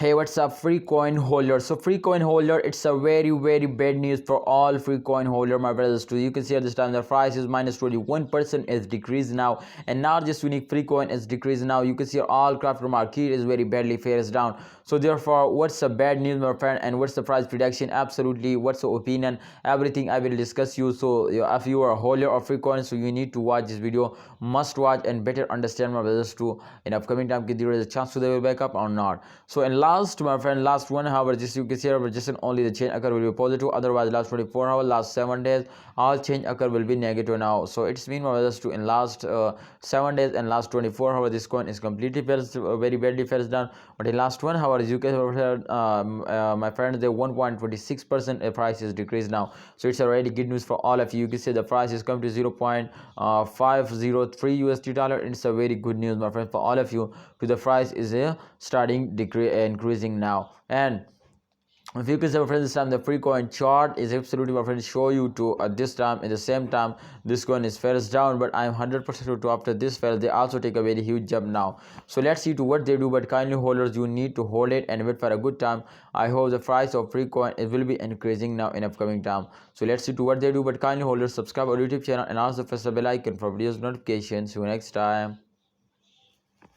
Hey, what's up, free coin holder? So free coin holder, it's a very bad news for all free coin holder, my brothers. Too, you can see at this time the price is minus 21% is decreased now, and not just unique free coin is decreased now. You can see all crypto market is very badly fares down. So therefore, what's the bad news, my friend, and what's the price prediction? Absolutely, what's the opinion? Everything I will discuss you. So if you are a holder of free coin, so you need to watch this video, must watch and better understand, my brothers. Too, in upcoming time, there is a chance to they will back up or not. So in last, my friend, last 1 hour, just you can see our just only the change occur will be positive. Otherwise, last 24 hours, last 7 days, all change occur will be negative now. So it's mean, my brothers, to in last 7 days and last 24 hours, this coin is completely very badly fell down. But in last 1 hour, you can my friend, the 1.26% price is decreased now. So it's already good news for all of you. You can see the price is come to 0.503 USD dollar. It's a very good news, my friend, for all of you. To the price is starting increasing now. And if you can say, my friends, this time the free coin chart is absolutely, my friends, show you to this time, at the same time this coin is fares down, but I am 100% sure to after this fair they also take a very huge jump now. So let's see to what they do, but kindly holders, you need to hold it and wait for a good time. I hope the price of free coin it will be increasing now in upcoming time. So let's see to what they do, but kindly holders, subscribe our YouTube channel and also press the bell icon for videos notifications. See you next time.